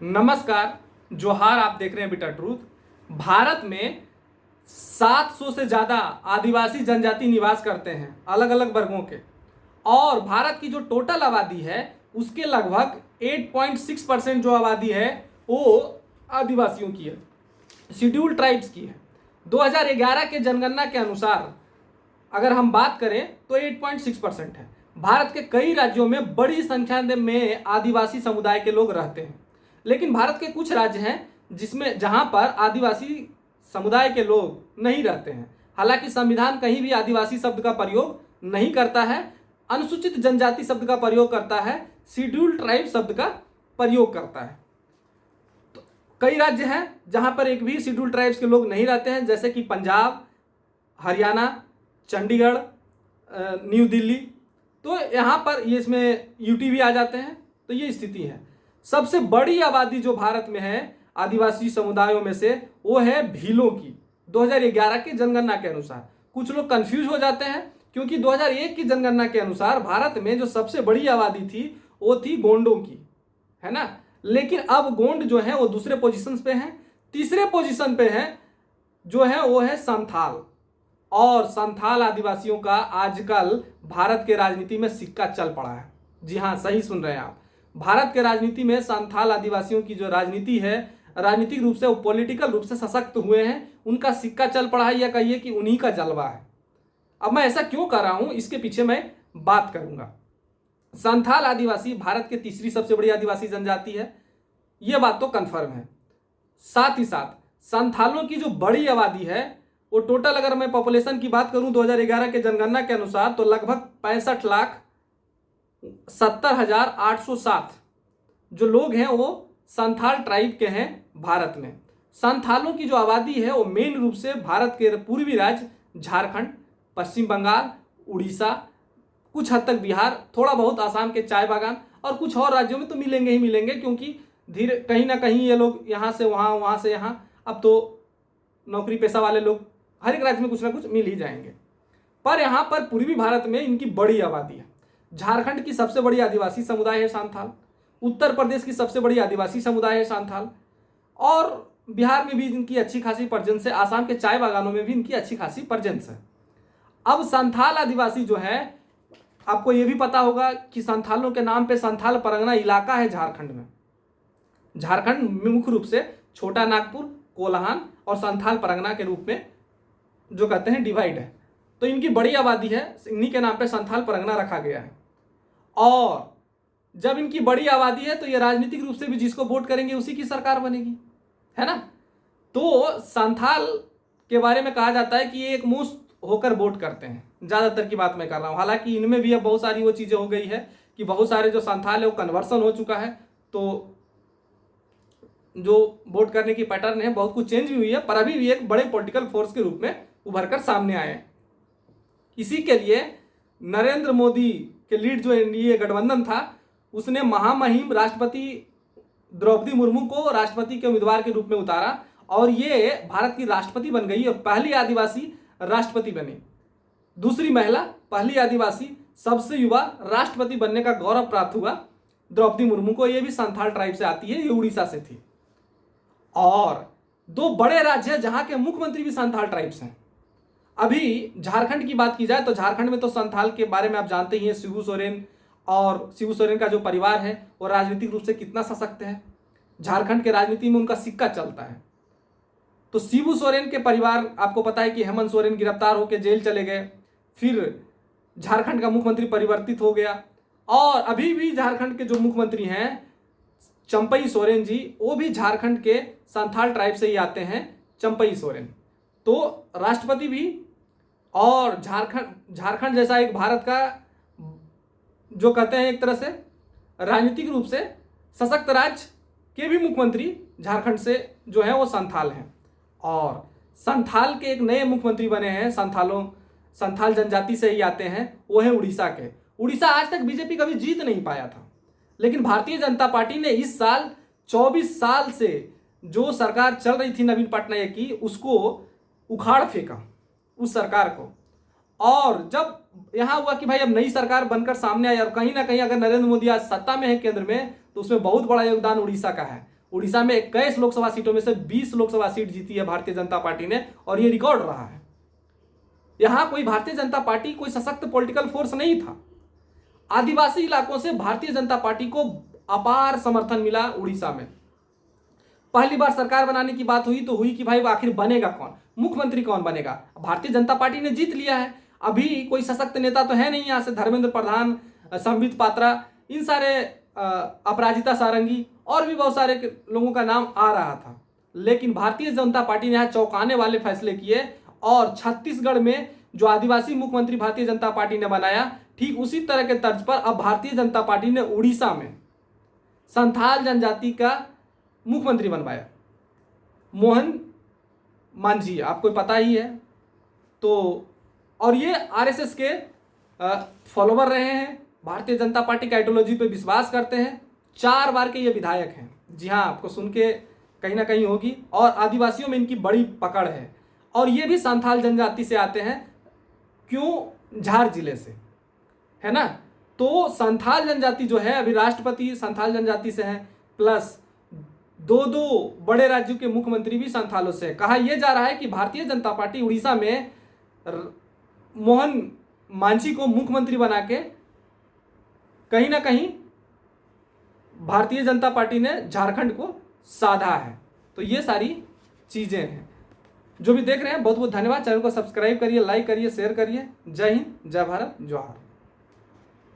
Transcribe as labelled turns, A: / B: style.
A: नमस्कार, जोहार। आप देख रहे हैं बिटर ट्रूथ। भारत में 700 से ज़्यादा आदिवासी जनजाति निवास करते हैं, अलग अलग वर्गों के। और भारत की जो टोटल आबादी है उसके लगभग 8.6% जो आबादी है वो आदिवासियों की है, शेड्यूल्ड ट्राइब्स की है। 2011 के जनगणना के अनुसार अगर हम बात करें तो 8.6% है। भारत के कई राज्यों में बड़ी संख्या में आदिवासी समुदाय के लोग रहते हैं, लेकिन भारत के कुछ राज्य हैं जहां पर आदिवासी समुदाय के लोग नहीं रहते हैं। हालांकि संविधान कहीं भी आदिवासी शब्द का प्रयोग नहीं करता है, अनुसूचित जनजाति शब्द का प्रयोग करता है, शेड्यूल्ड ट्राइब शब्द का प्रयोग करता है। तो कई राज्य हैं जहां पर एक भी शेड्यूल्ड ट्राइब्स के लोग नहीं रहते हैं, जैसे कि पंजाब, हरियाणा, चंडीगढ़, न्यू दिल्ली। तो यहाँ पर ये इसमें यूटी भी आ जाते हैं। तो ये स्थिति है। सबसे बड़ी आबादी जो भारत में है आदिवासी समुदायों में से वो है भीलों की, 2011 की जनगणना के अनुसार। कुछ लोग कंफ्यूज हो जाते हैं क्योंकि 2001 की जनगणना के अनुसार भारत में जो सबसे बड़ी आबादी थी वो थी गोंडों की, है ना। लेकिन अब गोंड जो है वो दूसरे पोजीशन पे हैं। तीसरे पोजीशन पे है जो है वो है संथाल। और संथाल आदिवासियों का आजकल भारत के राजनीति में सिक्का चल पड़ा है। जी हाँ, सही सुन रहे हैं आप। भारत के राजनीति में संथाल आदिवासियों की जो राजनीति है, राजनीतिक रूप से वो पॉलिटिकल रूप से सशक्त हुए हैं, उनका सिक्का चल पड़ा है, या कहिए कि उन्हीं का जलवा है। अब मैं ऐसा क्यों कर रहा हूं, इसके पीछे मैं बात करूंगा। संथाल आदिवासी भारत की तीसरी सबसे बड़ी आदिवासी जनजाति है, यह बात तो कन्फर्म है। साथ ही साथ संथालों की जो बड़ी आबादी है वो टोटल, अगर मैं पॉपुलेशन की बात करूं 2011 के जनगणना के अनुसार, तो लगभग 65,70,807 जो लोग हैं वो संथाल ट्राइब के हैं भारत में। संथालों की जो आबादी है वो मेन रूप से भारत के पूर्वी राज्य झारखंड, पश्चिम बंगाल, उड़ीसा, कुछ हद तक बिहार, थोड़ा बहुत आसाम के चाय बागान और कुछ और राज्यों में तो मिलेंगे ही मिलेंगे, क्योंकि धीरे कहीं ना कहीं ये लोग यहाँ से वहाँ, वहाँ से यहाँ, अब तो नौकरी पेशा वाले लोग हर एक राज्य में कुछ ना कुछ मिल ही जाएंगे। पर यहाँ पर पूर्वी भारत में इनकी बड़ी आबादी है। झारखंड की सबसे बड़ी आदिवासी समुदाय है संथाल, उत्तर प्रदेश की सबसे बड़ी आदिवासी समुदाय है संथाल, और बिहार में भी इनकी अच्छी खासी प्रेजेंस है, आसाम के चाय बागानों में भी इनकी अच्छी खासी प्रेजेंस है। अब संथाल आदिवासी जो है, आपको ये भी पता होगा कि संथालों के नाम पे संथाल परगना इलाका है झारखंड में। झारखंड मुख्य रूप से छोटा नागपुर, कोल्हान और संथाल परगना के रूप में जो कहते हैं डिवाइड है। तो इनकी बड़ी आबादी है, इन्हीं के नाम पे संथाल परगना रखा गया है। और जब इनकी बड़ी आबादी है तो ये राजनीतिक रूप से भी जिसको वोट करेंगे उसी की सरकार बनेगी, है ना। तो संथाल के बारे में कहा जाता है कि ये एक मुश्त होकर वोट करते हैं, ज़्यादातर की बात मैं कर रहा हूँ। हालांकि इनमें भी अब बहुत सारी वो चीज़ें हो गई है कि बहुत सारे जो संथाल है वो कन्वर्सन हो चुका है, तो जो वोट करने की पैटर्न है बहुत कुछ चेंज भी हुई है, पर अभी भी एक बड़े पॉलिटिकल फोर्स के रूप में उभर कर सामने आए हैं। इसी के लिए नरेंद्र मोदी के लीड जो एनडीए गठबंधन था उसने महामहिम राष्ट्रपति द्रौपदी मुर्मू को राष्ट्रपति के उम्मीदवार के रूप में उतारा और ये भारत की राष्ट्रपति बन गई और पहली आदिवासी राष्ट्रपति बनी। दूसरी महिला, पहली आदिवासी, सबसे युवा राष्ट्रपति बनने का गौरव प्राप्त हुआ द्रौपदी मुर्मू को। ये भी संथाल ट्राइब से आती है, ये उड़ीसा से थी। और दो बड़े राज्य हैं जहां के मुख्यमंत्री भी संथाल ट्राइब्स हैं। अभी झारखंड की बात की जाए तो झारखंड में तो संथाल के बारे में आप जानते ही हैं, शिबू सोरेन, और शिबू सोरेन का जो परिवार है वो राजनीतिक रूप से कितना सशक्त है। झारखंड के राजनीति में उनका सिक्का चलता है। तो शिबू सोरेन के परिवार, आपको पता है कि हेमंत सोरेन गिरफ्तार होकर जेल चले गए, फिर झारखंड का मुख्यमंत्री परिवर्तित हो गया, और अभी भी झारखंड के जो मुख्यमंत्री हैं चंपई सोरेन जी, वो भी झारखंड के संथाल ट्राइब से ही आते हैं, चंपई सोरेन। तो राष्ट्रपति भी, और झारखंड जैसा एक भारत का जो कहते हैं एक तरह से राजनीतिक रूप से सशक्त राज्य के भी मुख्यमंत्री झारखंड से जो है वो संथाल हैं। और संथाल के एक नए मुख्यमंत्री बने हैं, संथाल जनजाति से ही आते हैं, वो है उड़ीसा के। उड़ीसा आज तक बीजेपी कभी जीत नहीं पाया था, लेकिन भारतीय जनता पार्टी ने इस साल 24 साल से जो सरकार चल रही थी नवीन पटनायक की, उसको उखाड़ फेंका, उस सरकार को। और जब यहाँ हुआ कि भाई अब नई सरकार बनकर सामने आई, और कहीं ना कहीं अगर नरेंद्र मोदी आज सत्ता में है केंद्र में, तो उसमें बहुत बड़ा योगदान उड़ीसा का है। उड़ीसा में 21 लोकसभा सीटों में से 20 लोकसभा सीट जीती है भारतीय जनता पार्टी ने, और ये रिकॉर्ड रहा है। यहां कोई भारतीय जनता पार्टी कोई सशक्त पॉलिटिकल फोर्स नहीं था। आदिवासी इलाकों से भारतीय जनता पार्टी को अपार समर्थन मिला उड़ीसा में। पहली बार सरकार बनाने की बात हुई तो हुई कि भाई आखिर बनेगा कौन, मुख्यमंत्री कौन बनेगा। भारतीय जनता पार्टी ने जीत लिया है, अभी कोई सशक्त नेता तो है नहीं यहाँ से। धर्मेंद्र प्रधान, संबित पात्रा, इन सारे अपराजिता सारंगी और भी बहुत सारे लोगों का नाम आ रहा था, लेकिन भारतीय जनता पार्टी ने यहाँ चौंकाने वाले फैसले किए और छत्तीसगढ़ में जो आदिवासी मुख्यमंत्री भारतीय जनता पार्टी ने बनाया, ठीक उसी तरह के तर्ज पर अब भारतीय जनता पार्टी ने उड़ीसा में संथाल जनजाति का मुख्यमंत्री बनवाया। मोहन मांझी आपको पता ही है। तो और ये आरएसएस के फॉलोवर रहे हैं, भारतीय जनता पार्टी की आइडियोलॉजी पे विश्वास करते हैं। 4 बार के ये विधायक हैं। जी हाँ, आपको सुन के कहीं ना कहीं होगी। और आदिवासियों में इनकी बड़ी पकड़ है, और ये भी संथाल जनजाति से आते हैं। क्यों? झार जिले से, है ना। तो संथाल जनजाति जो है, अभी राष्ट्रपति संथाल जनजाति से हैं, प्लस 2 बड़े राज्यों के मुख्यमंत्री भी संथालों से है। कहा यह जा रहा है कि भारतीय जनता पार्टी उड़ीसा में मोहन मांझी को मुख्यमंत्री बना के कहीं ना कहीं भारतीय जनता पार्टी ने झारखंड को साधा है। तो ये सारी चीजें हैं। जो भी देख रहे हैं बहुत बहुत धन्यवाद। चैनल को सब्सक्राइब करिए, लाइक करिए, शेयर करिए। जय हिंद, जय भारत, जोहार।